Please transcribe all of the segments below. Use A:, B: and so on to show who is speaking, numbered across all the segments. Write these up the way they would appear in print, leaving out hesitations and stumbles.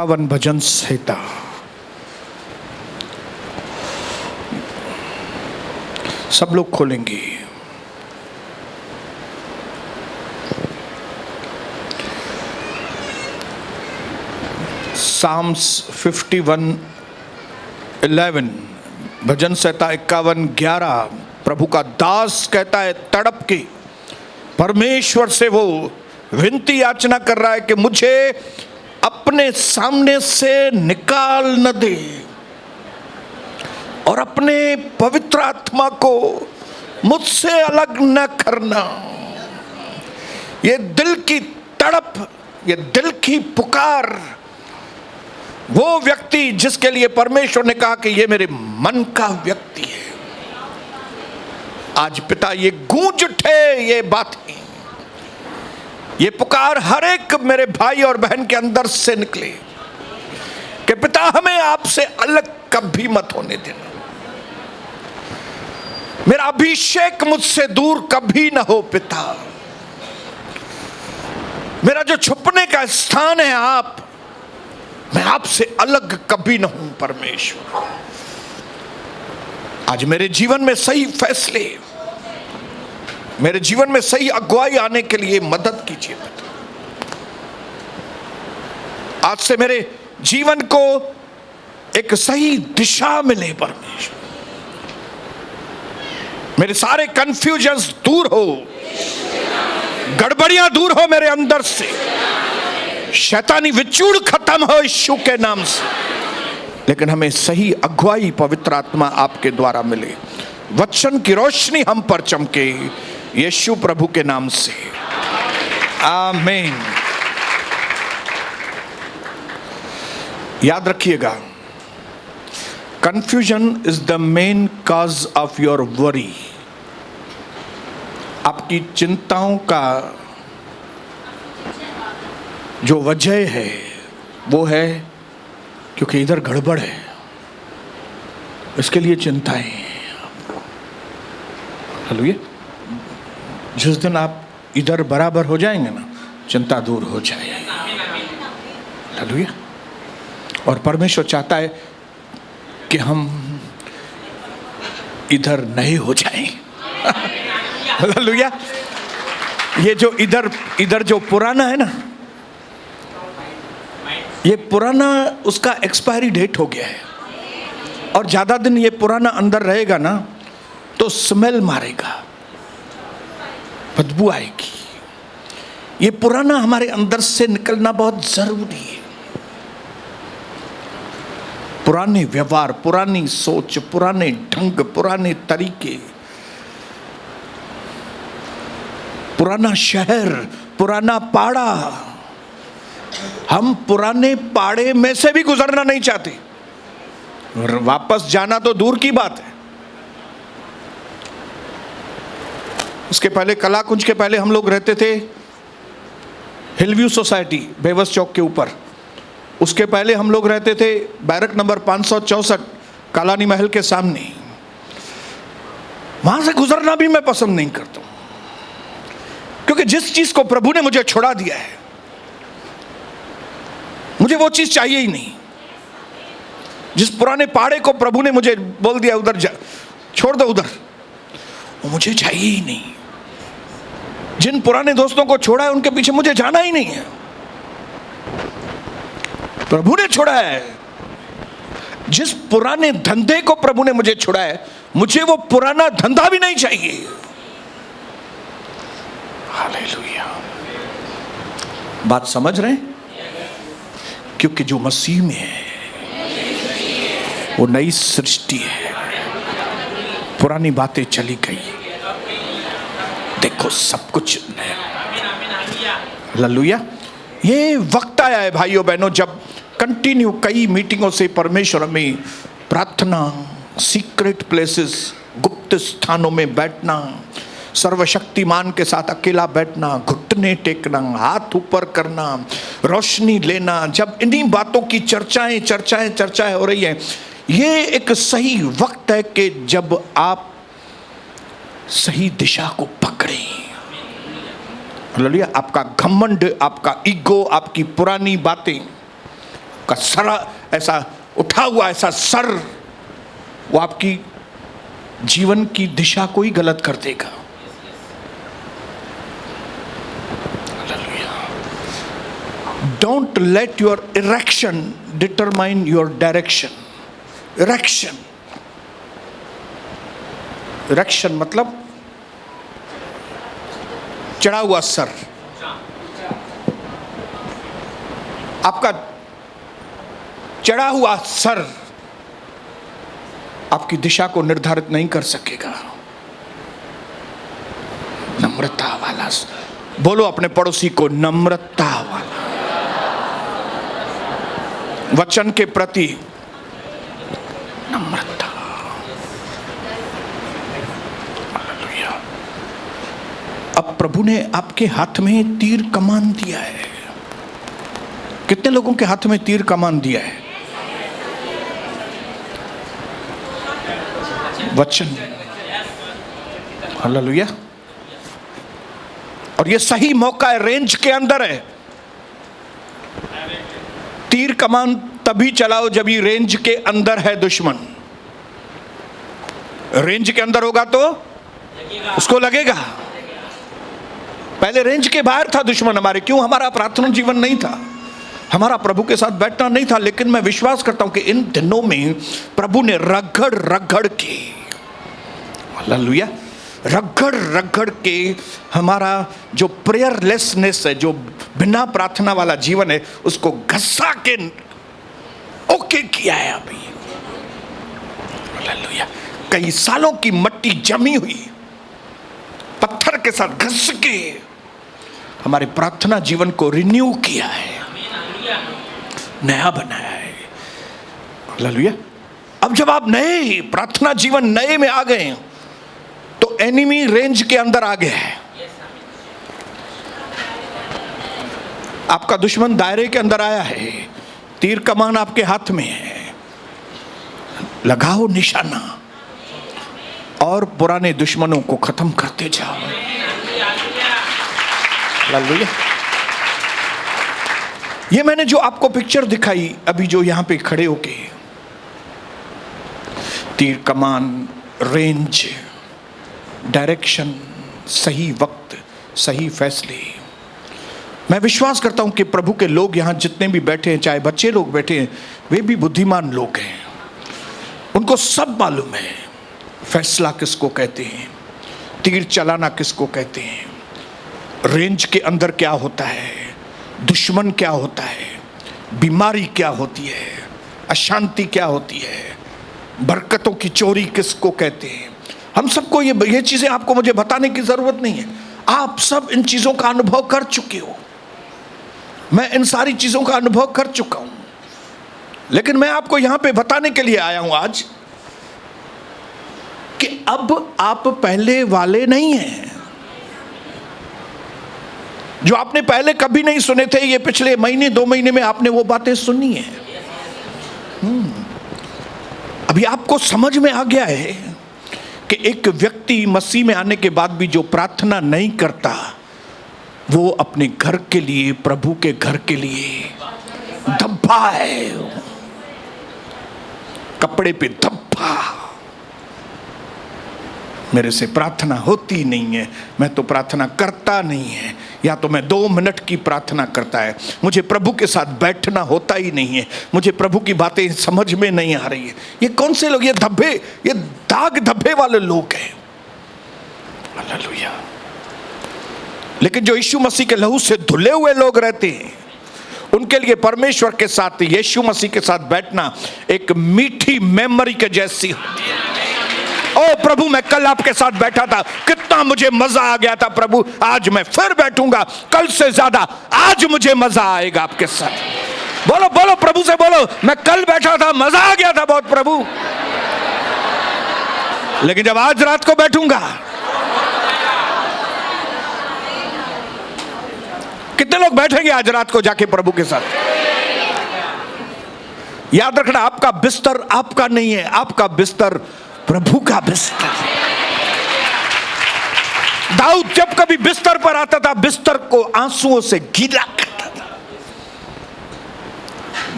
A: 51 भजन संहिता। सब लोग खोलेंगे। साम्स 51:11 भजन संहिता 51:11। प्रभु का दास कहता है तड़प के परमेश्वर से वो विनती याचना कर रहा है कि मुझे अपने सामने से निकाल न दे और अपने पवित्र आत्मा को मुझसे अलग न करना। ये दिल की तड़प, ये दिल की पुकार, वो व्यक्ति जिसके लिए परमेश्वर ने कहा कि ये मेरे मन का व्यक्ति है। आज पिता ये गूंज उठे, ये बातें, ये पुकार हर एक मेरे भाई और बहन के अंदर से निकले कि पिता हमें आपसे अलग कभी मत होने देना। मेरा अभिषेक मुझसे दूर कभी ना हो पिता। मेरा जो छुपने का स्थान है आप, मैं आपसे अलग कभी ना हूं परमेश्वर। आज मेरे जीवन में सही फैसले, मेरे जीवन में सही अगुवाई आने के लिए मदद कीजिए पिता। आज से मेरे जीवन को एक सही दिशा मिले परमेश्वर। मेरे सारे कंफ्यूजन्स दूर हो, गड़बड़ियां दूर हो मेरे अंदर से, शैतानी विचूड़ खत्म हो यीशु के नाम से। लेकिन हमें सही अगुवाई पवित्र आत्मा आपके द्वारा मिले, वचन की रोशनी हम पर चमके, यीशु प्रभु के नाम से आमीन। याद रखिएगा, confusion is the main cause of your worry. आपकी चिंताओं का जो वजह है वो है क्योंकि इधर गड़बड़ है, इसके लिए चिंताएं हैं। हालेलुया। जिस दिन आप इधर बराबर हो जाएंगे ना, चिंता दूर हो जाएगी। हालेलुया। और परमेश्वर चाहता है कि हम इधर नहीं हो जाएं। हालेलुया। ये जो इधर जो पुराना है ना, ये पुराना, उसका एक्सपायरी डेट हो गया है और ज्यादा दिन ये पुराना अंदर रहेगा ना तो स्मेल मारेगा, बदबू आएगी। ये पुराना हमारे अंदर से निकलना बहुत जरूरी है। पुराने व्यवहार, पुरानी सोच, पुराने ढंग, पुराने तरीके, पुराना शहर, पुराना पाड़ा, हम पुराने पाड़े में से भी गुजरना नहीं चाहते। वापस जाना तो दूर की बात है। उसके पहले, कलाकुंज के पहले हम लोग रहते थे हिलव्यू सोसाइटी, बेवस चौक के ऊपर। उसके पहले हम लोग रहते थे बैरक नंबर 564 कालानी महल के सामने। वहां से गुजरना भी मैं पसंद नहीं करता हूं, क्योंकि जिस चीज को प्रभु ने मुझे छुड़ा दिया है, मुझे वो चीज चाहिए ही नहीं। जिस पुराने पाड़े को प्रभु ने मुझे बोल दिया उधर जा, छोड़ दो उधर, वो मुझे चाहिए ही नहीं। जिन पुराने दोस्तों को छोड़ा है उनके पीछे मुझे जाना ही नहीं है। प्रभु ने छोड़ा है। जिस पुराने धंधे को प्रभु ने मुझे छोड़ा है, मुझे वो पुराना धंधा भी नहीं चाहिए। हालेलुया। बात समझ रहे हैं? क्योंकि जो मसीह में है वो नई सृष्टि है। पुरानी बातें चली गई, देखो सब कुछ नया। हालेलुया। ये वक्त आया है भाइयों बहनों, जब कंटिन्यू कई मीटिंगों से परमेश्वर में प्रार्थना, सीक्रेट प्लेसेस, गुप्त स्थानों में बैठना, सर्वशक्तिमान के साथ अकेला बैठना, घुटने टेकना, हाथ ऊपर करना, रोशनी लेना, जब इन्हीं बातों की चर्चाएं हो रही है, ये एक सही वक्त है कि जब आप सही दिशा को पकड़ें। हालेलुया। आपका घमंड, आपका ईगो, आपकी पुरानी बातें आपका सर ऐसा उठा हुआ ऐसा सर, वो आपकी जीवन की दिशा को ही गलत कर देगा। Don't let your erection determine your direction. Erection. Erection मतलब चढ़ा हुआ सर। आपका चढ़ा हुआ सर आपकी दिशा को निर्धारित नहीं कर सकेगा। नम्रता वाला, बोलो अपने पड़ोसी को, नम्रता वाला, वचन के प्रति नम्रता। अब प्रभु ने आपके हाथ में तीर कमान दिया है। कितने लोगों के हाथ में तीर कमान दिया है? वचन। हालेलुया। और ये सही मौका है, रेंज के अंदर है। तीर कमान तभी चलाओ जब ये रेंज के अंदर है दुश्मन। रेंज के अंदर होगा तो उसको लगेगा। पहले रेंज के बाहर था दुश्मन हमारे। क्यों? हमारा प्रार्थना जीवन नहीं था, हमारा प्रभु के साथ बैठना नहीं था। लेकिन मैं विश्वास करता हूं कि इन दिनों में प्रभु ने रगड़ रगड़ के, हालेलुया, रगड़ रगड़ के हमारा जो प्रेयरलेसनेस है, जो बिना प्रार्थना वाला जीवन है, उसको घसा के ओके किया है अभी। हालेलुया। कई सालों की मट्टी जमी हुई पत्थर के साथ घस के हमारे प्रार्थना जीवन को रिन्यू किया है, नया बनाया है। हालेलुया। अब जब आप नए प्रार्थना जीवन नए में आ गए तो एनिमी रेंज के अंदर आ गया है। आपका दुश्मन दायरे के अंदर आया है। तीर कमान आपके हाथ में है, लगाओ निशाना और पुराने दुश्मनों को खत्म करते जाओ। हालेलुया। ये मैंने जो आपको पिक्चर दिखाई अभी, जो यहां पे खड़े होके, तीर कमान, रेंज, डायरेक्शन, सही वक्त, सही फैसले। मैं विश्वास करता हूं कि प्रभु के लोग यहां जितने भी बैठे हैं, चाहे बच्चे लोग बैठे हैं, वे भी बुद्धिमान लोग हैं। उनको सब मालूम है फैसला किसको कहते हैं, तीर चलाना किसको कहते हैं, रेंज के अंदर क्या होता है, दुश्मन क्या होता है, बीमारी क्या होती है, अशांति क्या होती है, बरकतों की चोरी किसको कहते हैं। हम सबको ये चीजें आपको मुझे बताने की जरूरत नहीं है। आप सब इन चीजों का अनुभव कर चुके हो। मैं इन सारी चीजों का अनुभव कर चुका हूं। लेकिन मैं आपको यहां पे बताने के लिए आया हूं आज कि अब आप पहले वाले नहीं हैं। जो आपने पहले कभी नहीं सुने थे, ये पिछले महीने 2 महीने में आपने वो बातें सुनी है। अभी आपको समझ में आ गया है कि एक व्यक्ति मसीह में आने के बाद भी जो प्रार्थना नहीं करता, वो अपने घर के लिए, प्रभु के घर के लिए धब्बा है, कपड़े पे धब्बा। मेरे से प्रार्थना होती नहीं है, मैं तो प्रार्थना करता नहीं है, या तो मैं 2 मिनट की प्रार्थना करता है, मुझे प्रभु के साथ बैठना होता ही नहीं है, मुझे प्रभु की बातें समझ में नहीं आ रही है। ये कौन से लोग? ये धब्बे, ये दाग धब्बे वाले लोग हैं। हालेलुया। लेकिन जो यीशु मसीह के लहू से धुले हुए लोग रहते हैं, उनके लिए परमेश्वर के साथ, यीशु मसीह के साथ बैठना एक मीठी मेमोरी के जैसी होती है। ओ प्रभु, मैं कल आपके साथ बैठा था, कितना मुझे मजा आ गया था प्रभु, आज मैं फिर बैठूंगा, कल से ज्यादा आज मुझे मजा आएगा आपके साथ। बोलो बोलो, प्रभु से बोलो, मैं कल बैठा था, मजा आ गया था बहुत प्रभु, लेकिन जब आज रात को बैठूंगा। कितने लोग बैठेंगे आज रात को जाके प्रभु के साथ? याद रखना, आपका बिस्तर आपका नहीं है, आपका बिस्तर प्रभु का बिस्तर। दाऊद जब कभी बिस्तर पर आता था, बिस्तर को आंसुओं से गीला करता था।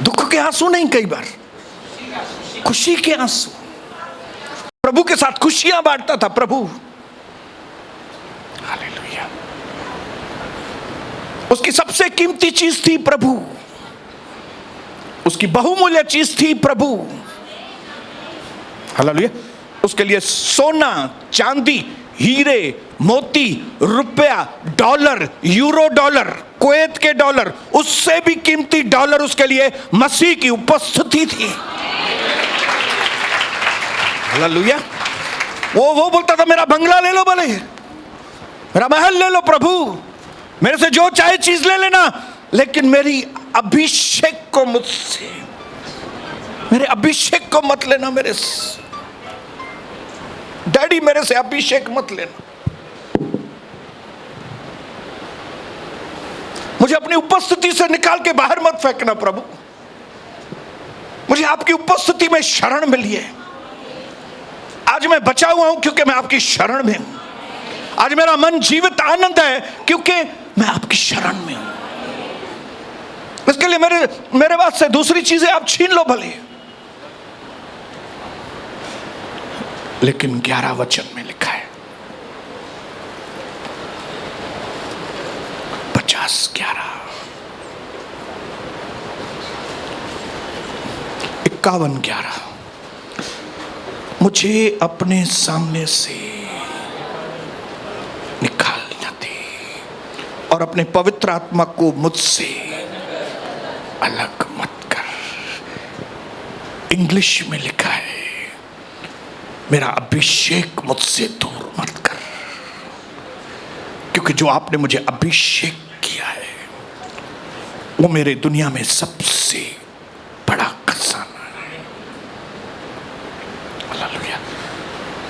A: दुख के आंसू नहीं, कई बार खुशी के आंसू। प्रभु के साथ खुशियां बांटता था प्रभु। हालेलुया। उसकी सबसे कीमती चीज थी प्रभु, उसकी बहुमूल्य चीज थी प्रभु। हालेलुया। उसके लिए सोना, चांदी, हीरे, मोती, रुपया, डॉलर, यूरो डॉलर, कुवैत के डॉलर, उससे भी कीमती डॉलर उसके लिए मसीह की उपस्थिति थी। हालेलुया। वो बोलता था मेरा बंगला ले लो भले, मेरा महल ले लो प्रभु, मेरे से जो चाहे चीज ले लेना, लेकिन मेरी अभिषेक को मुझसे, मेरे अभिषेक को मत लेना, मेरे डैडी मेरे से अभिषेक मत लेना। मुझे अपनी उपस्थिति से निकाल के बाहर मत फेंकना प्रभु, मुझे आपकी उपस्थिति में शरण मिली है। आज मैं बचा हुआ हूं क्योंकि मैं आपकी शरण में हूं। आज मेरा मन जीवित आनंद है क्योंकि मैं आपकी शरण में हूं। इसके लिए मेरे बात से दूसरी चीजें आप छीन लो भले, लेकिन 11 वचन में लिखा है 50-11 51-11 मुझे अपने सामने से निकाल दे और अपने पवित्र आत्मा को मुझसे अलग मत कर। इंग्लिश में लिखा है मेरा अभिषेक मुझसे दूर मत कर, क्योंकि जो आपने मुझे अभिषेक किया है वो मेरे दुनिया में सबसे बड़ा खजाना है। हालेलुया।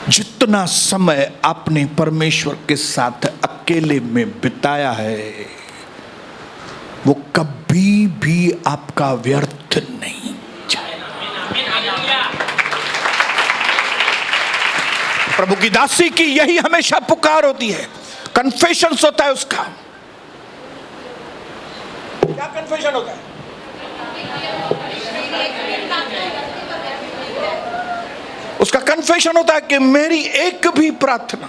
A: जितना समय आपने परमेश्वर के साथ अकेले में बिताया है वो कभी भी आपका व्यर्थ नहीं जाएगा। प्रभु की दासी की यही हमेशा पुकार होती है, कन्फेशन होता है उसका। क्या कन्फेशन होता है? उसका कन्फेशन होता है कि मेरी एक भी प्रार्थना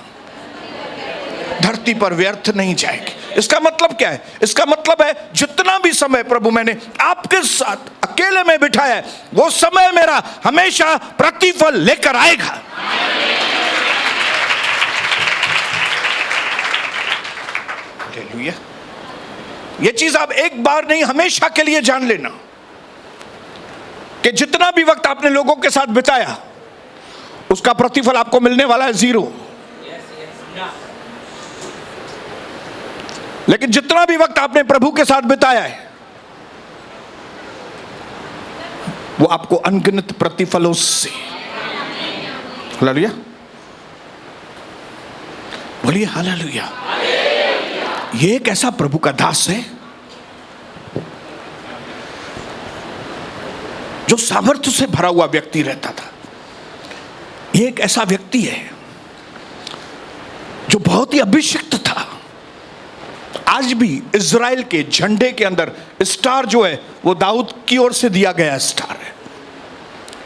A: धरती पर व्यर्थ नहीं जाएगी। इसका मतलब क्या है? इसका मतलब है जितना भी समय प्रभु मैंने आपके साथ अकेले में बिठाया है वो समय मेरा हमेशा प्रतिफल लेकर आएगा। हालेलुया। ये चीज आप एक बार नहीं हमेशा के लिए जान लेना कि जितना भी वक्त आपने लोगों के साथ बिताया उसका प्रतिफल आपको मिलने वाला है 0। लेकिन जितना भी वक्त आपने प्रभु के साथ बिताया है वो आपको अनगिनत प्रतिफलों से, हालेलुया बोलिए हालेलुया। ये एक ऐसा प्रभु का दास है जो सामर्थ्य से भरा हुआ व्यक्ति रहता था। ये एक ऐसा व्यक्ति है जो बहुत ही अभिषिक्त था। आज भी इज़राइल के झंडे के अंदर स्टार जो है वो दाऊद की ओर से दिया गया स्टार है,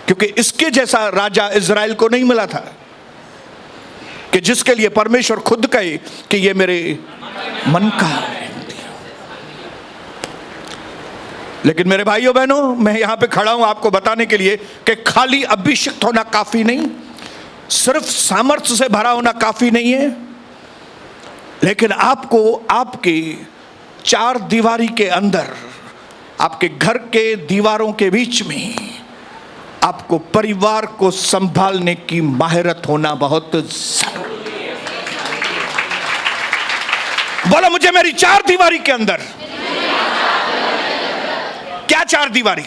A: क्योंकि इसके जैसा राजा इज़राइल को नहीं मिला था कि जिसके लिए परमेश्वर खुद कहे कि ये मेरे मन का है। लेकिन मेरे भाइयों बहनों, मैं यहां पे खड़ा हूं आपको बताने के लिए कि खाली अभिषिक्त होना काफी नहीं, सिर्फ सामर्थ्य से भरा होना काफी नहीं है, लेकिन आपको आपके चार दीवारी के अंदर, आपके घर के दीवारों के बीच में आपको परिवार को संभालने की माहिरत होना बहुत जरूरी है। बोलो मुझे मेरी चार दीवारी के अंदर, क्या चार दीवारी?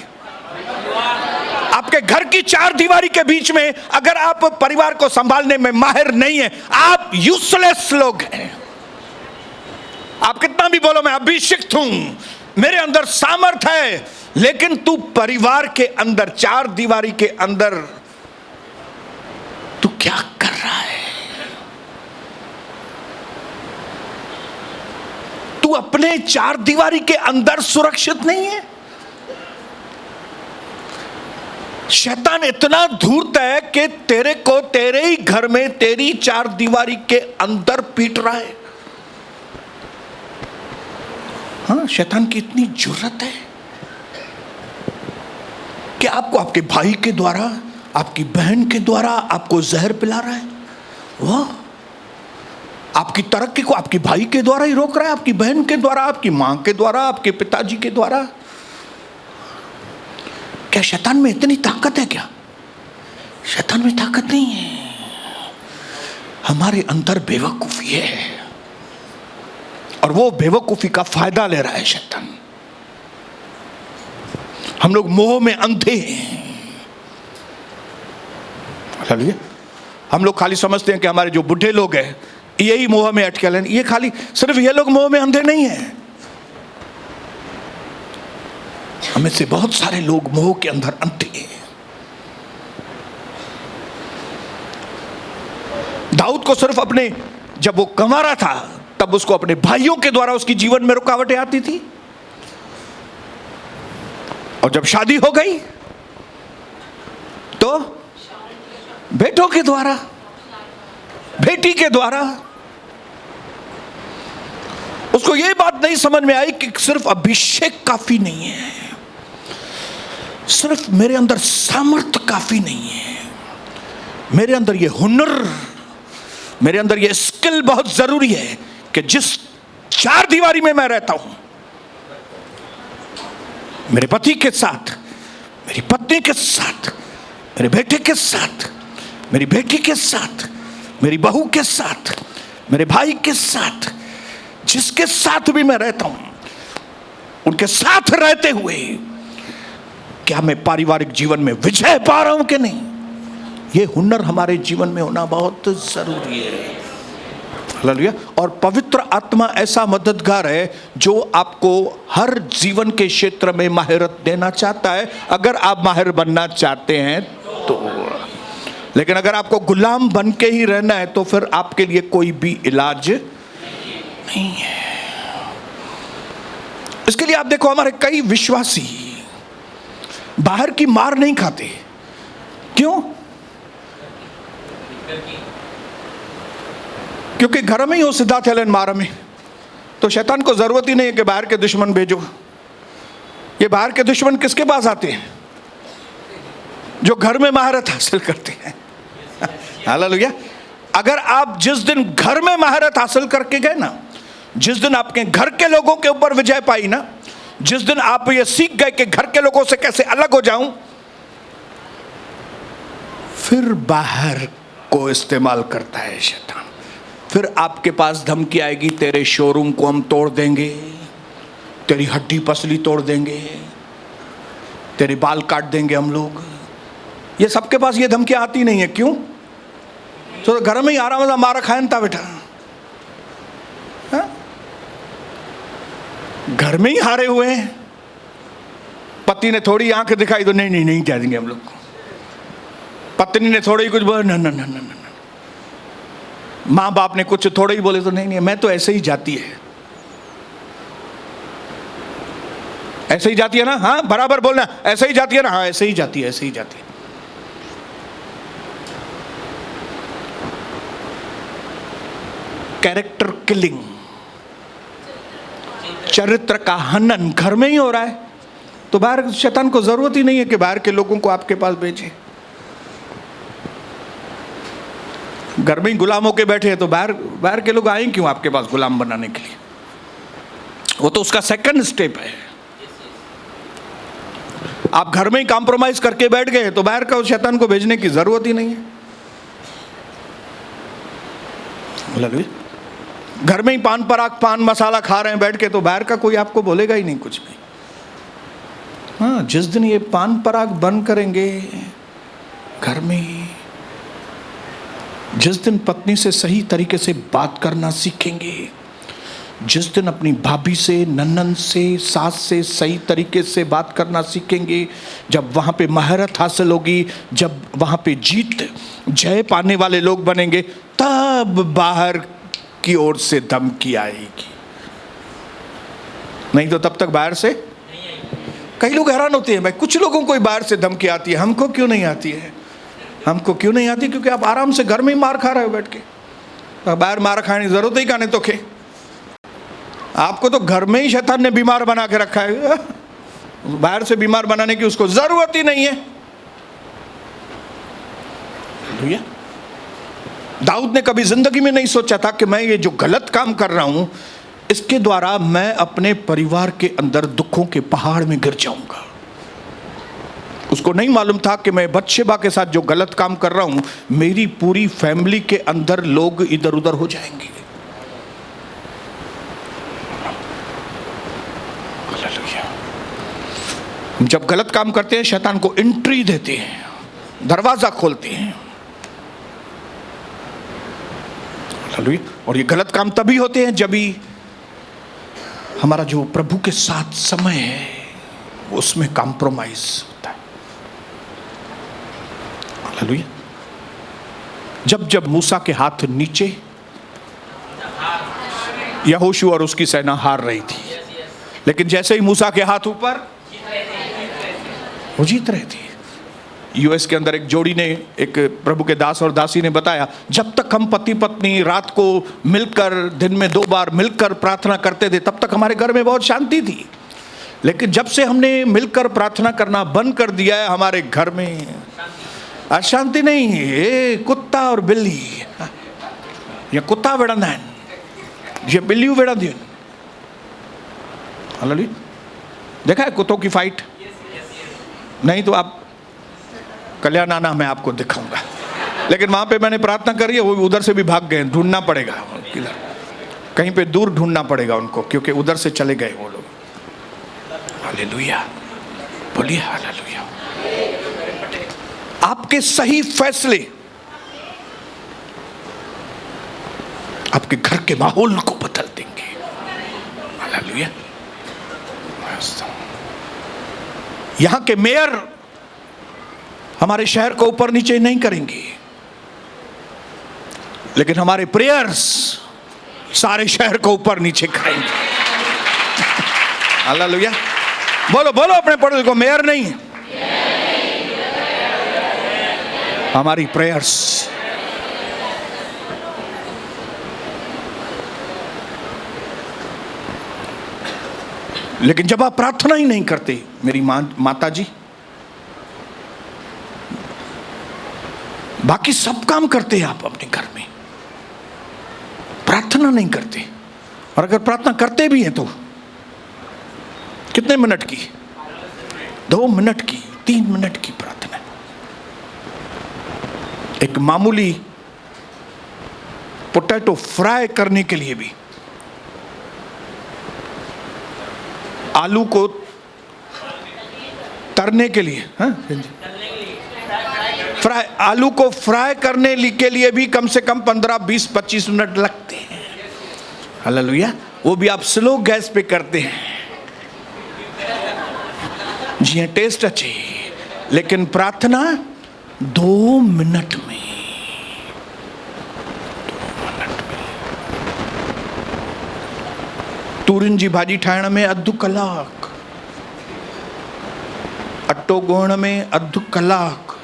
A: आपके घर की चार दीवारी के बीच में अगर आप परिवार को संभालने में माहिर नहीं है, आप यूजलेस लोग हैं। आप कितना भी बोलो मैं अभिषिक्त हूं, मेरे अंदर सामर्थ्य है, लेकिन तू परिवार के अंदर, चार दीवारी के अंदर तू क्या कर रहा है? तू अपने चार दीवारी के अंदर सुरक्षित नहीं है। शैतान इतना धूर्त है कि तेरे को तेरे ही घर में तेरी चार दीवारी के अंदर पीट रहा है। हाँ, शैतान की इतनी जुर्रत है कि आपको आपके भाई के द्वारा, आपकी बहन के द्वारा आपको जहर पिला रहा है। वाह, आपकी तरक्की को आपके भाई के द्वारा ही रोक रहा है, आपकी बहन के द्वारा, आपकी मां के द्वारा, आपके पिताजी के द्वारा। क्या शैतान में इतनी ताकत है? क्या शैतान में ताकत नहीं है, हमारे अंदर बेवकूफी है और वो बेवकूफी का फायदा ले रहा है शैतान। हम लोग मोह में अंधे हैं। हम लोग खाली समझते हैं कि हमारे जो बुढ़े लोग हैं यही मोह में अटके हैं। ये खाली सिर्फ ये लोग मोह में अंधे नहीं हैं, हमें से बहुत सारे लोग मोह के अंदर अंधे हैं। दाऊद को सिर्फ अपने, जब वो कमा रहा था तब उसको अपने भाइयों के द्वारा उसकी जीवन में रुकावटें आती थी, और जब शादी हो गई तो बेटों के द्वारा, बेटी के द्वारा। उसको यह बात नहीं समझ में आई कि सिर्फ अभिषेक काफी नहीं है, सिर्फ मेरे अंदर सामर्थ्य काफी नहीं है, मेरे अंदर ये हुनर, मेरे अंदर ये स्किल बहुत जरूरी है कि जिस चार दीवारी में मैं रहता हूं, मेरे पति के साथ, मेरी पत्नी के साथ, मेरे बेटे के साथ, मेरी बेटी के साथ, मेरी बहू के साथ, मेरे भाई के साथ, जिसके साथ भी मैं रहता हूं, उनके साथ रहते हुए क्या मैं पारिवारिक जीवन में विजय पा रहा हूं कि नहीं, ये हुनर हमारे जीवन में होना बहुत जरूरी है। हालेलुया। और पवित्र आत्मा ऐसा मददगार है जो आपको हर जीवन के क्षेत्र में माहिरत देना चाहता है, अगर आप माहिर बनना चाहते हैं तो। लेकिन अगर आपको गुलाम बन के ही रहना है तो फिर आपके लिए कोई भी इलाज नहीं है। इसके लिए आप देखो, हमारे कई विश्वासी बाहर की मार नहीं खाते। क्यों? क्योंकि घर में ही हो सिद्धार्थ हेलेन मार में, तो शैतान को जरूरत ही नहीं है कि बाहर के दुश्मन भेजो। ये बाहर के दुश्मन किसके पास आते हैं? जो घर में महारत हासिल करते हैं। हालेलुया। अगर आप जिस दिन घर में महारत हासिल करके गए ना, जिस दिन आपके घर के लोगों के ऊपर विजय पाई ना, जिस दिन आप ये सीख गए कि घर के लोगों से कैसे अलग हो जाऊं, फिर बाहर को इस्तेमाल करता है शैतान। फिर आपके पास धमकी आएगी, तेरे शोरूम को हम तोड़ देंगे, तेरी हड्डी पसली तोड़ देंगे, तेरे बाल काट देंगे हम लोग। ये सबके पास ये धमकी आती नहीं है। क्यों? तो घर में ही आराम से मारा खाया था बेटा। घर में ही हारे हुए हैं। पति ने थोड़ी आंख दिखाई तो नहीं नहीं नहीं कह देंगे हम लोग। पत्नी ने थोड़ी कुछ बोला, ना ना ना ना ना। माँ बाप ने कुछ थोड़ा ही बोले तो नहीं नहीं, मैं तो ऐसे ही जाती है, ऐसे ही जाती है ना। हाँ, बराबर बोलना, ऐसे ही जाती है ना। हाँ, ऐसे ही जाती है, ऐसे ही जाती है। कैरेक्टर किलिंग, चरित्र का हनन घर में ही हो रहा है। तो बाहर शैतान को जरूरत ही नहीं है कि बाहर के लोगों को आपके पास भेजे। घर में ही गुलाम होके बैठे हैं तो बाहर के लोग आए क्यों आपके पास गुलाम बनाने के लिए? वो तो उसका सेकंड स्टेप है। आप घर में ही कॉम्प्रोमाइज करके बैठ गए तो बाहर का शैतान को भेजने की जरूरत ही नहीं है। घर में ही पान पराग पान मसाला खा रहे हैं बैठ के, तो बाहर का कोई आपको बोलेगा ही नहीं कुछ भी। हाँ, जिस दिन ये पान पराग बंद करेंगे घर में, जिस दिन पत्नी से सही तरीके से बात करना सीखेंगे, जिस दिन अपनी भाभी से, ननन से, सास से सही तरीके से बात करना सीखेंगे, जब वहाँ पे महारत हासिल होगी, जब वहाँ पे जीत जय पाने वाले लोग बनेंगे, तब बाहर की ओर से धमकी आएगी। नहीं तो तब तक बाहर से कई लोग हैरान होते हैं, भाई कुछ लोगों को बाहर से धमकी आती है, हमको क्यों नहीं आती है? हमको क्यों नहीं आती? क्योंकि आप आराम से घर में ही मार खा रहे हो बैठ के। बाहर मार खाने की जरूरत ही खाने तो खे। आपको तो घर में ही शैतान ने बीमार बना के रखा है, बाहर से बीमार बनाने की उसको जरूरत ही नहीं है। भैया दाऊद ने कभी जिंदगी में नहीं सोचा था कि मैं ये जो गलत काम कर रहा हूं इसके द्वारा मैं अपने परिवार के अंदर दुखों के पहाड़ में गिर जाऊंगा। उसको नहीं मालूम था कि मैं बत्शेबा के साथ जो गलत काम कर रहा हूं मेरी पूरी फैमिली के अंदर लोग इधर उधर हो जाएंगे। हम जब गलत काम करते हैं शैतान को एंट्री देते हैं, दरवाजा खोलते हैं। और ये गलत काम तभी होते हैं जब भी हमारा जो प्रभु के साथ समय है उसमें कॉम्प्रोमाइज होता है। हालेलुया। जब जब मूसा के हाथ नीचे यहोशू और उसकी सेना हार रही थी, लेकिन जैसे ही मूसा के हाथ ऊपर वो जीत रहे थे। यूएस के अंदर एक जोड़ी ने, एक प्रभु के दास और दासी ने बताया, जब तक हम पति पत्नी रात को मिलकर, दिन में 2 बार मिलकर प्रार्थना करते थे तब तक हमारे घर में बहुत शांति थी, लेकिन जब से हमने मिलकर प्रार्थना करना बंद कर दिया है हमारे घर में अशांति नहीं है। कुत्ता और बिल्ली, ये कुत्ता वेड़ा है, ये बिल्ली वेड़ा दी। हालेलुया। देखा है कुत्तों की फाइट? नहीं तो आप कल्याण आना, मैं आपको दिखाऊंगा। लेकिन वहां पे मैंने प्रार्थना करी है, वो उधर से भी भाग गए। ढूंढना पड़ेगा किधर, कहीं पे दूर ढूंढना पड़ेगा उनको, क्योंकि उधर से चले गए वो लोग। हालेलुया, बोलिए हालेलुया। आपके सही फैसले आपके घर के माहौल को बदल देंगे। हालेलुया। यहां के मेयर हमारे शहर को ऊपर नीचे नहीं करेंगे, लेकिन हमारे प्रेयर्स सारे शहर को ऊपर नीचे करेंगे। हालेलुया। बोलो बोलो अपने पड़ोसी को, मेयर नहीं, हमारी प्रेयर्स। लेकिन जब आप प्रार्थना ही नहीं करते, मेरी माता जी बाकी सब काम करते हैं आप अपने घर में, प्रार्थना नहीं करते। और अगर प्रार्थना करते भी हैं तो कितने मिनट की? 2 मिनट की, 3 मिनट की प्रार्थना। एक मामूली पोटैटो फ्राई करने के लिए भी, आलू को तरने के लिए, फ्राई, आलू को फ्राई करने के लिए भी कम से कम 15, 20, 25 मिनट लगते हैं। हालेलुया। वो भी आप स्लो गैस पे करते हैं। जी हाँ, टेस्ट अच्छी, लेकिन प्रार्थना 2 मिनट में। तूरिन जी भाजी ठाहिण में अधु कलाक, अटो ॻोहण में अधु कलाक,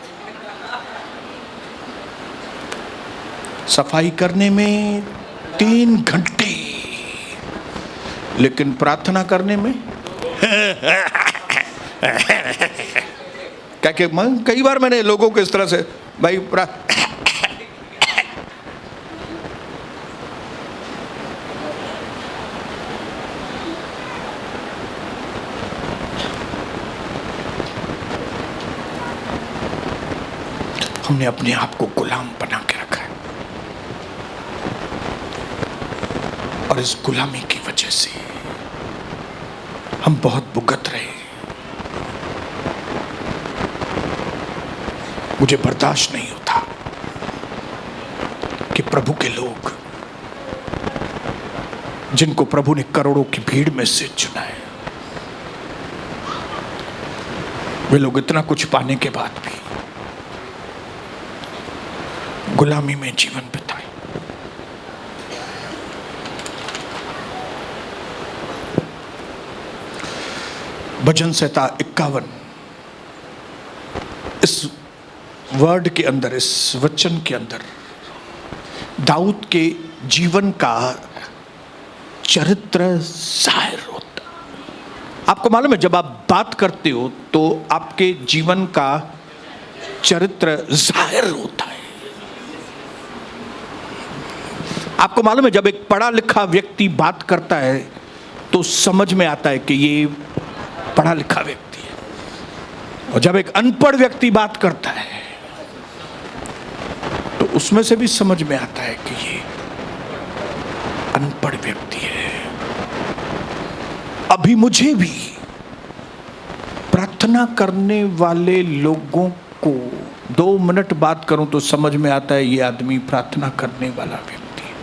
A: सफाई करने में 3 घंटे, लेकिन प्रार्थना करने में क्या क्या। कई बार मैंने लोगों को इस तरह से, भाई हमने अपने आप को गुलाम बना के रखा है, और इस गुलामी की वजह से हम बहुत भुगत रहे। मुझे बर्दाश्त नहीं होता कि प्रभु के लोग, जिनको प्रभु ने करोड़ों की भीड़ में से चुना है, वे लोग इतना कुछ पाने के बाद भी गुलामी में जीवन बिताए। भजन संहिता 51, इस वर्ड के अंदर, इस वचन के अंदर दाऊद के जीवन का चरित्र जाहिर होता। आपको मालूम है, जब आप बात करते हो तो आपके जीवन का चरित्र जाहिर होता है। आपको मालूम है, जब एक पढ़ा लिखा व्यक्ति बात करता है तो समझ में आता है कि ये पढ़ा लिखा व्यक्ति है, और जब एक अनपढ़ व्यक्ति बात करता है तो उसमें से भी समझ में आता है कि ये अनपढ़ व्यक्ति है। अभी मुझे भी प्रार्थना करने वाले लोगों को 2 मिनट बात करूं तो समझ में आता है ये आदमी प्रार्थना करने वाला व्यक्ति है,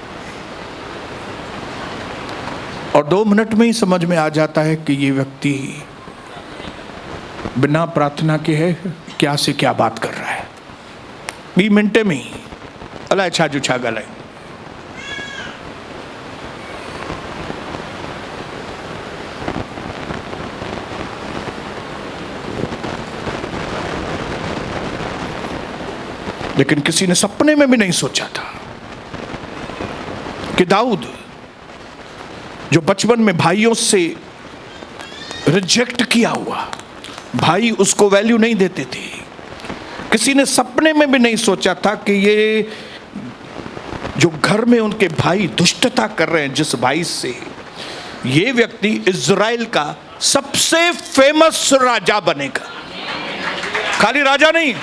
A: और 2 मिनट में ही समझ में आ जाता है कि ये व्यक्ति बिना प्रार्थना के है, क्या से क्या बात कर रहा है। 2 मिनटे में ही अलाए छाजू छा गलाए। लेकिन किसी ने सपने में भी नहीं सोचा था कि दाऊद, जो बचपन में भाइयों से रिजेक्ट किया हुआ, भाई उसको वैल्यू नहीं देते थे, किसी ने सपने में भी नहीं सोचा था कि ये जो घर में उनके भाई दुष्टता कर रहे हैं, जिस भाई से, ये व्यक्ति इज़राइल का सबसे फेमस राजा बनेगा। खाली राजा नहीं,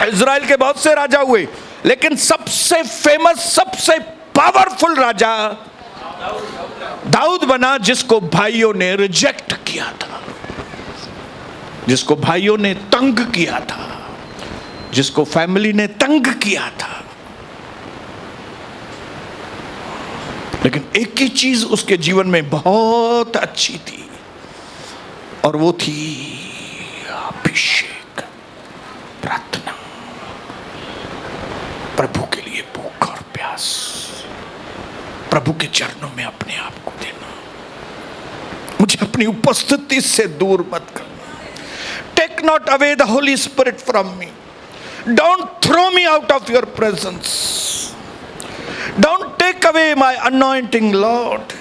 A: इज़राइल के बहुत से राजा हुए, लेकिन सबसे फेमस, सबसे पावरफुल राजा दाऊद बना, जिसको भाइयों ने रिजेक्ट किया था, जिसको भाइयों ने तंग किया था, जिसको फैमिली ने तंग किया था। लेकिन एक ही चीज उसके जीवन में बहुत अच्छी थी, और वो थी अभिषेक, प्रार्थना, प्रभु के लिए भूख और प्यास, प्रभु के चरणों में अपने आप को देना। मुझे अपनी उपस्थिति से दूर मत करना। Take not away the Holy Spirit from me. Don't throw me out of your presence. Don't take away my anointing, Lord.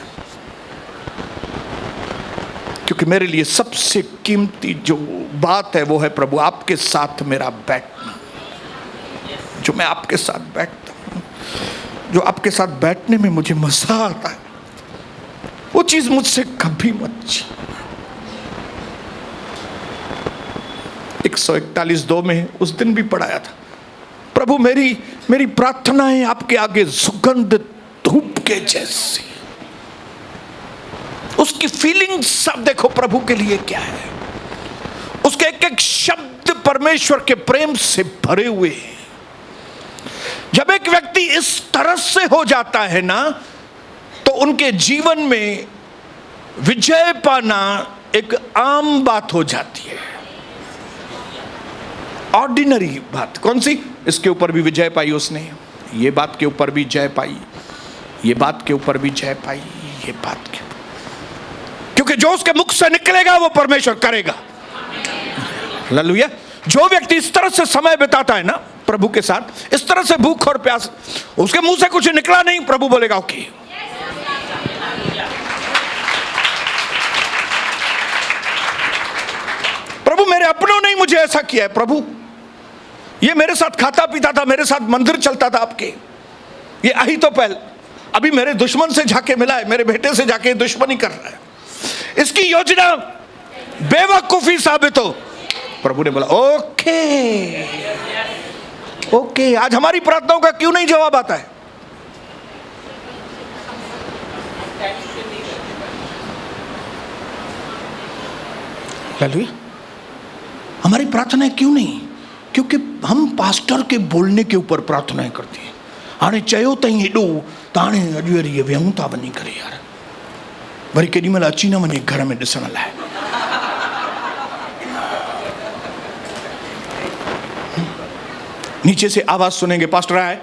A: क्योंकि मेरे लिए सबसे कीमती जो बात है वो है प्रभु आपके साथ मेरा बैठना। जो मैं आपके साथ बैठता हूँ, जो आपके साथ बैठने में मुझे मजा आता है, वो चीज मुझसे कभी मत छीन। 141:2 में उस दिन भी पढ़ाया था, प्रभु मेरी प्रार्थनाएं आपके आगे सुगंध धूप के जैसी। उसकी फीलिंग्स सब देखो प्रभु के लिए क्या है, उसके एक एक शब्द परमेश्वर के प्रेम से भरे हुए हैं। जब एक व्यक्ति इस तरह से हो जाता है ना, तो उनके जीवन में विजय पाना एक आम बात हो जाती है, ऑर्डिनरी बात। कौन सी? इसके ऊपर भी विजय पाई उसने, ये बात के ऊपर भी जय पाई, ये बात के ऊपर भी जय पाई, ये बात के, क्योंकि जो उसके मुख से निकलेगा वो परमेश्वर करेगा। हालेलुया। जो व्यक्ति इस तरह से समय बिताता है ना प्रभु के साथ, इस तरह से भूख और प्यास, उसके मुंह से कुछ निकला नहीं, प्रभु बोलेगा ओके। प्रभु मेरे अपनों ने ही मुझे ऐसा किया है, प्रभु ये मेरे साथ खाता पीता था, मेरे साथ मंदिर चलता था आपके, ये आई तो पहले, अभी मेरे दुश्मन से जाके मिला है, मेरे बेटे से जाके दुश्मनी कर रहा है, इसकी योजना बेवकूफी साबित हो। प्रभु ने बोला ओके ओके। आज हमारी प्रार्थनाओं का क्यों नहीं जवाब आता है? हालेलुया। हमारी प्रार्थनाएं क्यों नहीं? क्योंकि हम पास्टर के बोलने के ऊपर प्रार्थनाएं करते हैं। हाणे चयो तई हेॾो त हाणे अॼु वरी विहूं था वञी करे यार, वरी केॾी महिल अची न वञे घर में ॾिसण लाइ। नीचे से आवाज सुनेंगे, पास्टर आए।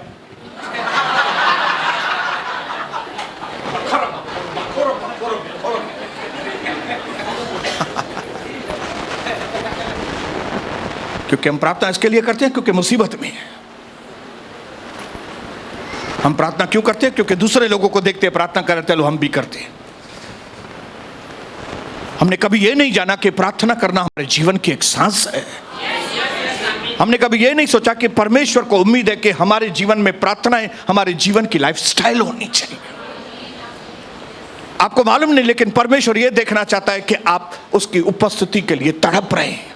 A: क्योंकि हम प्रार्थना इसके लिए करते हैं क्योंकि मुसीबत में है। हम प्रार्थना क्यों करते हैं? क्योंकि दूसरे लोगों को देखते हैं प्रार्थना कर रहे, चलो हम भी करते हैं। हमने कभी ये नहीं जाना कि प्रार्थना करना हमारे जीवन की एक सांस है। हमने कभी ये नहीं सोचा कि परमेश्वर को उम्मीद है कि हमारे जीवन में प्रार्थनाएं हमारे जीवन की लाइफस्टाइल होनी चाहिए। आपको मालूम नहीं, लेकिन परमेश्वर ये देखना चाहता है कि आप उसकी उपस्थिति के लिए तड़प रहे हैं।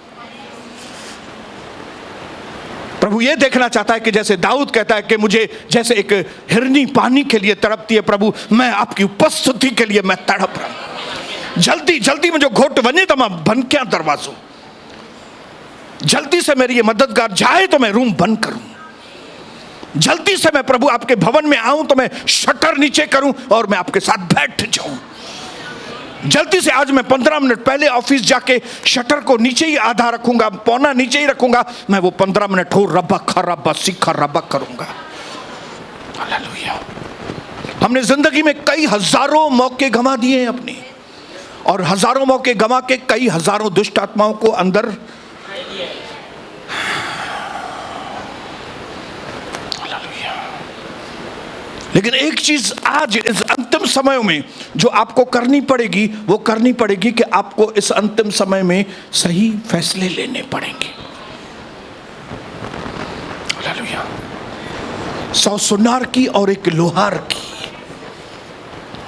A: प्रभु ये देखना चाहता है कि जैसे दाऊद कहता है कि मुझे जैसे एक हिरनी पानी के लिए तड़पती है, प्रभु मैं आपकी उपस्थिति के लिए मैं तड़प रहा हूं। जल्दी जल्दी मुझे घोट बने तो मैं बंद क्या दरवाजों, जल्दी से मेरी ये मददगार जाए तो मैं रूम बंद करूं, जल्दी से मैं प्रभु आपके भवन में आऊं तो मैं शटर नीचे करूं और मैं आपके साथ बैठ जाऊं। जल्दी से आज मैं 15 मिनट पहले ऑफिस जाके शटर को नीचे ही आधा रखूंगा, पौना नीचे ही रखूंगा, मैं वो 15 मिनट हो रब्बा खरब्बा सिखा रब्बा करूंगा। हालेलुया। हमने जिंदगी में कई हजारों मौके गंवा दिए हैं अपने, और हजारों मौके गंवा के कई हजारों दुष्ट आत्माओं को अंदर लेकिन एक चीज आज इस अंतिम समय में जो आपको करनी पड़ेगी, वो करनी पड़ेगी कि आपको इस अंतिम समय में सही फैसले लेने पड़ेंगे। हालेलुया। 100 सुनार की और एक लोहार की।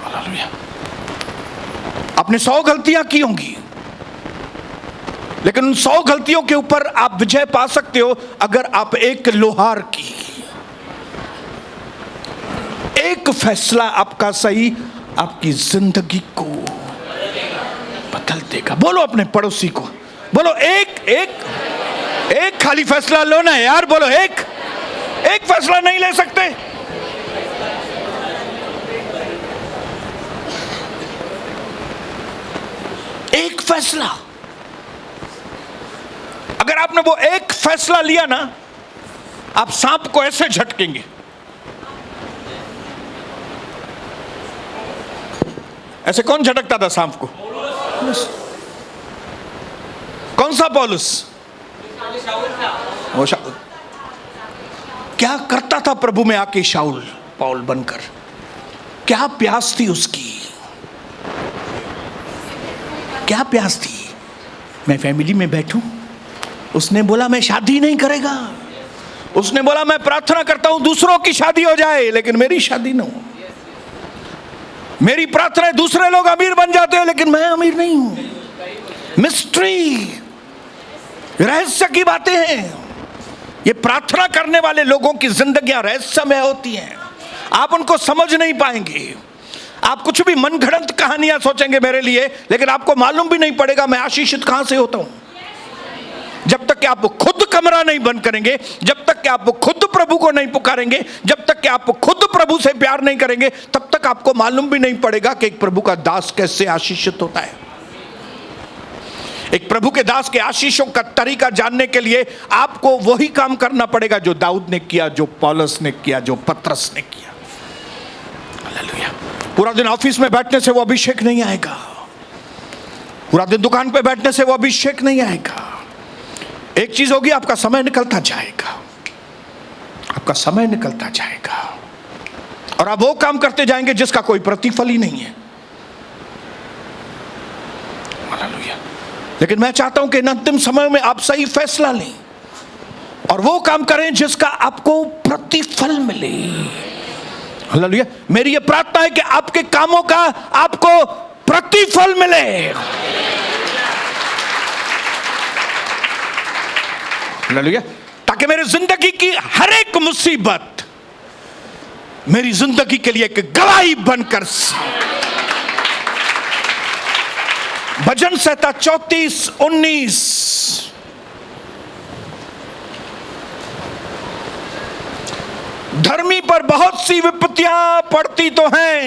A: हालेलुया। आपने 100 गलतियां की होंगी, लेकिन उन 100 गलतियों के ऊपर आप विजय पा सकते हो अगर आप एक लोहार की, एक फैसला आपका सही आपकी जिंदगी को बदल देगा। बोलो अपने पड़ोसी को, बोलो एक एक एक खाली फैसला लो ना यार, बोलो एक एक फैसला नहीं ले सकते? एक फैसला, अगर आपने वो एक फैसला लिया ना, आप सांप को ऐसे झटकेंगे। ऐसे कौन झटकता था सांप को? कौन सा पौलुस? वो शाऊल। क्या करता था प्रभु में आके शाऊल पौल बनकर? क्या प्यास थी उसकी, क्या प्यास थी? मैं फैमिली में बैठूं। उसने बोला मैं शादी नहीं करेगा। उसने बोला मैं प्रार्थना करता हूं दूसरों की शादी हो जाए लेकिन मेरी शादी ना हो। मेरी प्रार्थना है दूसरे लोग अमीर बन जाते हैं लेकिन मैं अमीर नहीं हूं। मिस्ट्री, रहस्य की बातें हैं। ये प्रार्थना करने वाले लोगों की जिंदगियां रहस्यमय होती हैं, आप उनको समझ नहीं पाएंगे। आप कुछ भी मनगढ़ंत कहानियां सोचेंगे मेरे लिए, लेकिन आपको मालूम भी नहीं पड़ेगा मैं आशीषित कहां से होता हूं। जब तक कि आप खुद कमरा नहीं बंद करेंगे, जब तक कि आप खुद प्रभु को नहीं पुकारेंगे, जब तक कि आप खुद प्रभु से प्यार नहीं करेंगे, तब तक आपको मालूम भी नहीं पड़ेगा कि एक प्रभु का दास कैसे आशीषित होता है। एक प्रभु के दास के आशीषों का तरीका जानने के लिए आपको वही काम करना पड़ेगा जो दाऊद ने किया, जो पौलुस ने किया, जो पतरस ने किया। हालेलुया। पूरा दिन ऑफिस में बैठने से वो अभिषेक नहीं आएगा, पूरा दिन दुकान पे बैठने से वो अभिषेक नहीं आएगा। एक चीज होगी, आपका समय निकलता जाएगा, आपका समय निकलता जाएगा और आप वो काम करते जाएंगे जिसका कोई प्रतिफल ही नहीं है। हालेलुया। लेकिन मैं चाहता हूं कि इन अंतिम समय में आप सही फैसला लें और वो काम करें जिसका आपको प्रतिफल मिले। हालेलुया। मेरी ये प्रार्थना है कि आपके कामों का आपको प्रतिफल मिले। हालेलुया। ताकि मेरी जिंदगी की हर एक मुसीबत मेरी जिंदगी के लिए एक गवाही बनकर। भजन संहिता 34:19। धर्मी पर बहुत सी विपत्तियां पड़ती तो हैं।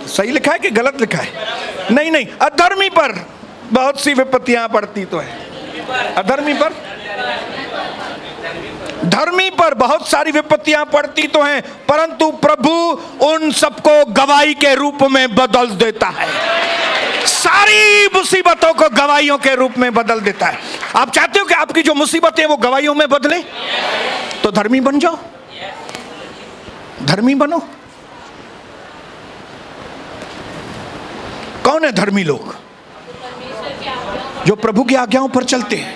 A: सही लिखा है कि गलत लिखा है? नहीं नहीं, अधर्मी पर बहुत सी विपत्तियां पड़ती तो हैं। अधर्मी पर, धर्मी पर बहुत सारी विपत्तियां पड़ती तो हैं, परंतु प्रभु उन सबको गवाही के रूप में बदल देता है। सारी मुसीबतों को गवाहियों के रूप में बदल देता है। आप चाहते हो कि आपकी जो मुसीबतें वो गवाहियों में बदले? तो धर्मी बन जाओ, धर्मी बनो। कौन है धर्मी लोग? जो प्रभु की आज्ञाओं पर चलते हैं।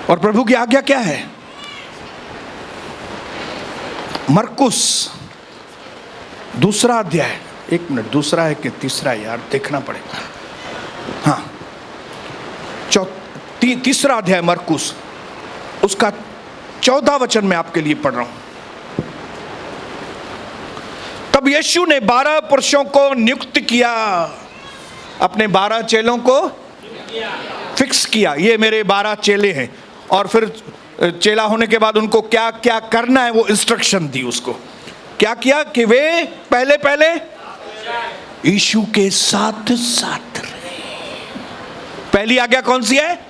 A: और प्रभु की आज्ञा क्या है? मरकुस 2 अध्याय, 1 मिनट, 2 है कि 3 यार, देखना पड़ेगा। हाँ, 3 अध्याय मरकुस, उसका 14 वचन में आपके लिए पढ़ रहा हूं। तब यीशु ने 12 पुरुषों को नियुक्त किया, अपने 12 चेलों को फिक्स किया, ये मेरे 12 चेले हैं। और फिर चेला होने के बाद उनको क्या क्या करना है वो इंस्ट्रक्शन दी उसको। क्या किया कि वे पहले यीशु के साथ साथ रहे। पहली आज्ञा कौन सी है?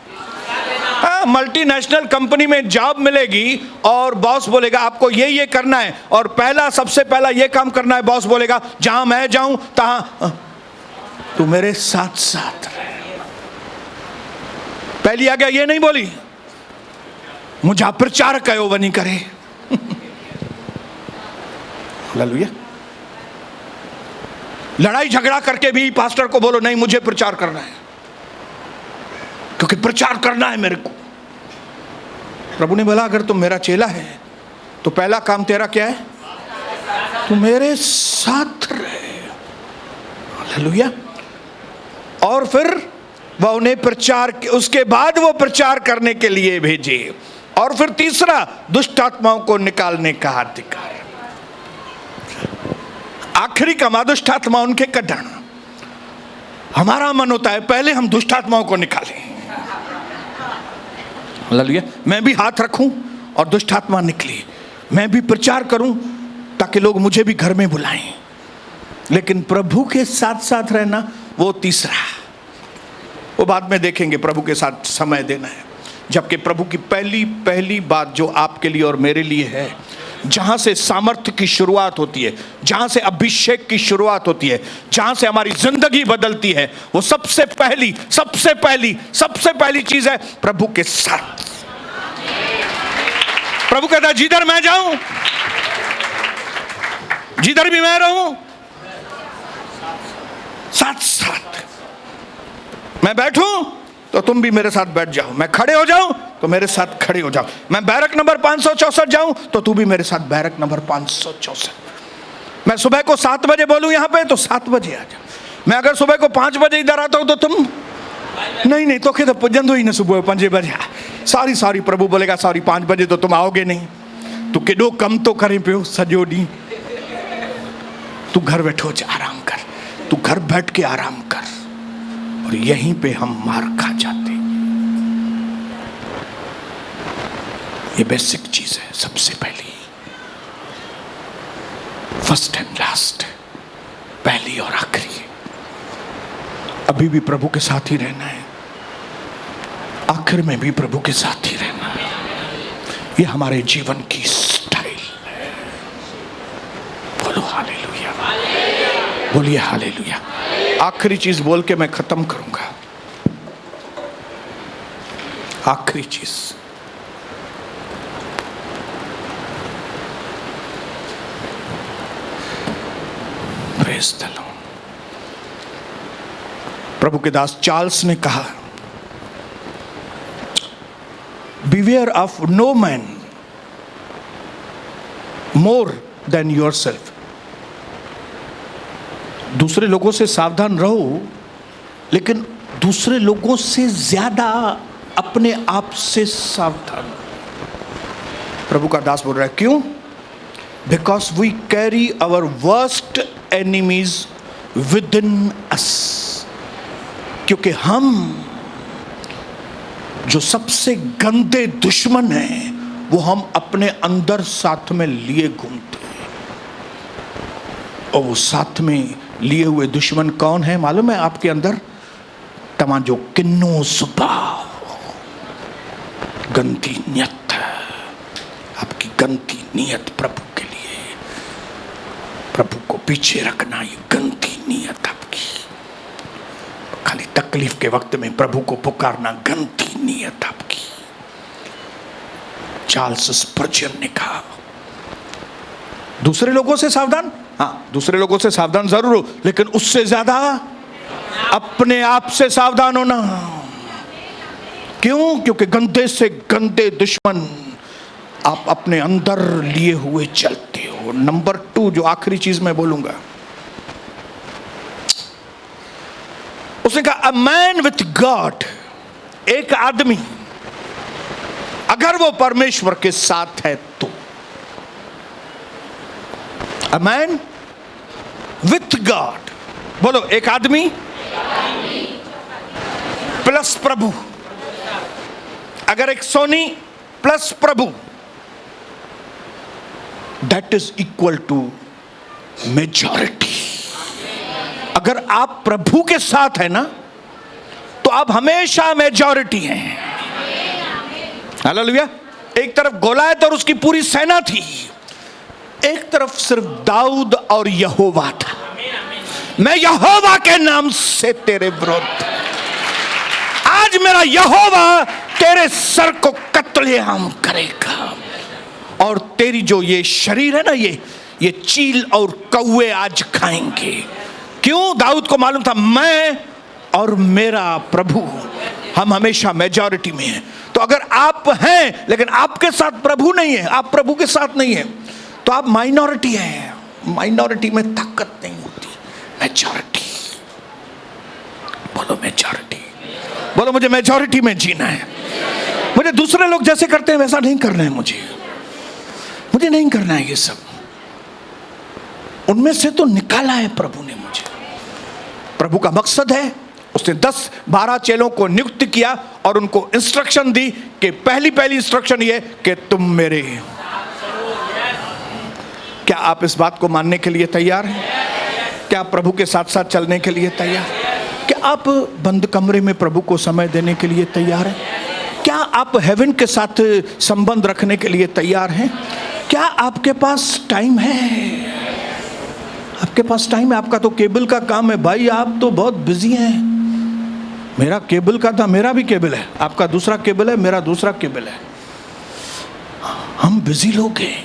A: हाँ, मल्टीनेशनल कंपनी में जॉब मिलेगी और बॉस बोलेगा आपको ये करना है, और सबसे पहला ये काम करना है। बॉस बोलेगा जहां मैं जाऊं तहां तू मेरे साथ साथ रहे। पहली आज्ञा ये नहीं बोली मुझा प्रचार कयो वनी करे। हालेलुया। लड़ाई झगड़ा करके भी पास्टर को बोलो नहीं मुझे प्रचार करना है, क्योंकि प्रचार करना है मेरे को। प्रभु ने बोला अगर तुम मेरा चेला है तो पहला काम तेरा क्या है? तू मेरे साथ रहे। हालेलुया। और फिर वह उन्हें उसके बाद वो प्रचार करने के लिए भेजे। और फिर तीसरा, दुष्ट आत्माओं को निकालने का अधिकार। आखिरी कमा दुष्ट आत्मा उनके कढ़ण। हमारा मन होता है पहले हम दुष्ट आत्माओं को निकालें। हालेलुया। मैं भी हाथ रखूं और दुष्ट आत्मा निकले, मैं भी प्रचार करूं ताकि लोग मुझे भी घर में बुलाएं। लेकिन प्रभु के साथ साथ रहना वो तीसरा, वो बाद में देखेंगे। प्रभु के साथ समय देना है। जबकि प्रभु की पहली बात जो आपके लिए और मेरे लिए है, जहां से सामर्थ्य की शुरुआत होती है, जहां से अभिषेक की शुरुआत होती है, जहां से हमारी जिंदगी बदलती है, वो सबसे पहली चीज है प्रभु के साथ। प्रभु कहता है जिधर मैं जाऊं, जिधर भी मैं रहूं, साथ साथ मैं बैठूं तो तुम भी मेरे साथ बैठ जाओ, मैं खड़े हो जाऊं तो मेरे साथ खड़े हो जाओ, मैं बैरक नंबर 564 जाऊं तो तू भी मेरे साथ बैरक नंबर 564। मैं सुबह को 7 बजे बोलूं यहां पे तो 7 बजे आ जा। मैं अगर सुबह को 5 बजे इधर आता हूं तो तुम नहीं तो तो पुजंदो ही ना सुबह 5 बजे। सॉरी प्रभु बोलेगा सॉरी 5 बजे तो तुम आओगे नहीं। तू केडो कम तो करे पियो सजो डी। तू घर बैठो आराम कर, तू घर बैठ के आराम कर। और यहीं पे हम मार खा जाते। ये बेसिक चीज है, सबसे पहली, फर्स्ट एंड लास्ट, पहली और आखिरी। अभी भी प्रभु के साथ ही रहना है, आखिर में भी प्रभु के साथ ही रहना है। ये हमारे जीवन की स्टाइल है। बोलो हालेलुया, बोलिए हालेलुया। आखिरी चीज बोल के मैं खत्म करूंगा। आखिरी चीज, प्रेज़ द लॉर्ड। प्रभु के दास चार्ल्स ने कहा, beware of no man more than yourself. दूसरे लोगों से सावधान रहो, लेकिन दूसरे लोगों से ज्यादा अपने आप से सावधान। प्रभु का दास बोल रहा है क्यों? Because we carry our worst enemies within us. क्योंकि हम जो सबसे गंदे दुश्मन हैं वो हम अपने अंदर साथ में लिए घूमते हैं। और वो साथ में लिए हुए दुश्मन कौन है मालूम है आपके अंदर? तमाजो किन्नो स्वभाव, गंदी नियत, आपकी गंदी नियत प्रभु के लिए, प्रभु को पीछे रखना, ये गंदी नियत आपकी खाली तकलीफ के वक्त में प्रभु को पुकारना गंदी नीयत आपकी। चार्ल्स स्पर्जन ने कहा, दूसरे लोगों से सावधान, हाँ दूसरे लोगों से सावधान जरूर हो, लेकिन उससे ज्यादा अपने आप से सावधान होना। क्यों? क्योंकि गंदे से गंदे दुश्मन आप अपने अंदर लिए हुए चलते हो। नंबर 2, जो आखिरी चीज मैं बोलूंगा, उसने कहा अ मैन विथ गॉड, एक आदमी अगर वो परमेश्वर के साथ है तो, अ मैन विथ गॉड, बोलो एक आदमी प्लस प्रभु। अगर एक Soni plus Prabhu, that is equal to majority. अगर आप प्रभु के साथ है ना, तो आप हमेशा मेजॉरिटी हैं। हालेलुया। एक तरफ गोलायत और उसकी पूरी सेना थी, एक तरफ सिर्फ दाऊद और यहोवा था। मैं यहोवा के नाम से तेरे विरुद्ध, आज मेरा यहोवा तेरे सर को कत्लेआम करेगा, और तेरी जो ये शरीर है ना, ये चील और कौवे आज खाएंगे। क्यों? दाऊद को मालूम था मैं और मेरा प्रभु हम हमेशा मेजॉरिटी में हैं। तो अगर आप हैं लेकिन आपके साथ प्रभु नहीं है, आप प्रभु के साथ नहीं है, तो आप माइनॉरिटी हैं। माइनॉरिटी में ताकत नहीं होती, मेजॉरिटी। बोलो मेजॉरिटी, बोलो मुझे मेजॉरिटी में जीना है। मुझे दूसरे लोग जैसे करते हैं वैसा नहीं करना है, मुझे नहीं करना है ये सब। उनमें से तो निकाला है प्रभु ने मुझे। प्रभु का मकसद है, उसने 10-12 चेलों को नियुक्त किया और उनको इंस्ट्रक्शन दी कि पहली इंस्ट्रक्शन ये कि तुम मेरे। क्या आप इस बात को मानने के लिए तैयार हैं? क्या आप प्रभु के साथ साथ चलने के लिए तैयार? क्या आप बंद कमरे में प्रभु को समय देने के लिए तैयार हैं? क्या आप हेवन के साथ संबंध रखने के लिए तैयार हैं? क्या आपके पास टाइम है? आपके पास टाइम है? आपका तो केबल का काम है भाई, आप तो बहुत बिजी हैं। मेरा केबल का था, मेरा भी केबल है, आपका दूसरा केबल है, मेरा दूसरा केबल है। हम बिजी लोग हैं,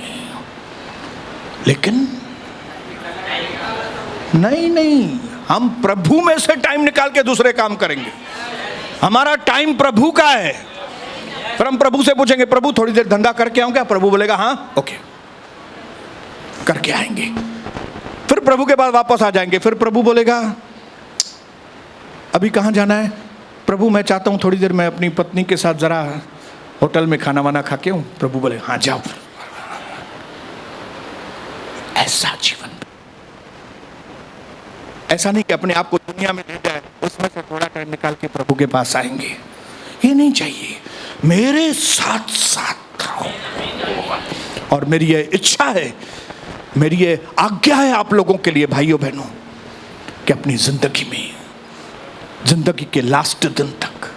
A: लेकिन नहीं, हम प्रभु में से टाइम निकाल के दूसरे काम करेंगे। हमारा टाइम प्रभु का है। फिर हम प्रभु से पूछेंगे, प्रभु थोड़ी देर धंधा करके आऊं क्या? प्रभु बोलेगा हाँ ओके, करके आएंगे। फिर प्रभु के पास वापस आ जाएंगे। फिर प्रभु बोलेगा अभी कहाँ जाना है? प्रभु मैं चाहता हूँ थोड़ी देर मैं अपनी पत्नी के साथ जरा होटल में खाना वाना खा के हूँ। प्रभु बोले हाँ जाओ। ऐसा जीवन, ऐसा नहीं कि अपने आप को दुनिया में ले जाए, उसमें से थोड़ा टाइम निकाल के प्रभु के पास आएंगे। ये नहीं चाहिए। मेरे साथ साथ रहो। और मेरी ये इच्छा है, मेरी ये आज्ञा है आप लोगों के लिए भाइयों बहनों, कि अपनी जिंदगी में, जिंदगी के लास्ट दिन तक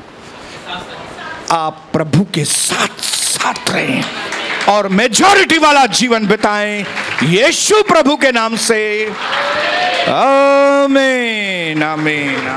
A: आप प्रभु के साथ साथ रहें और मेजॉरिटी वाला जीवन बिताएं। यीशु प्रभु के नाम से आमीन, आमीन।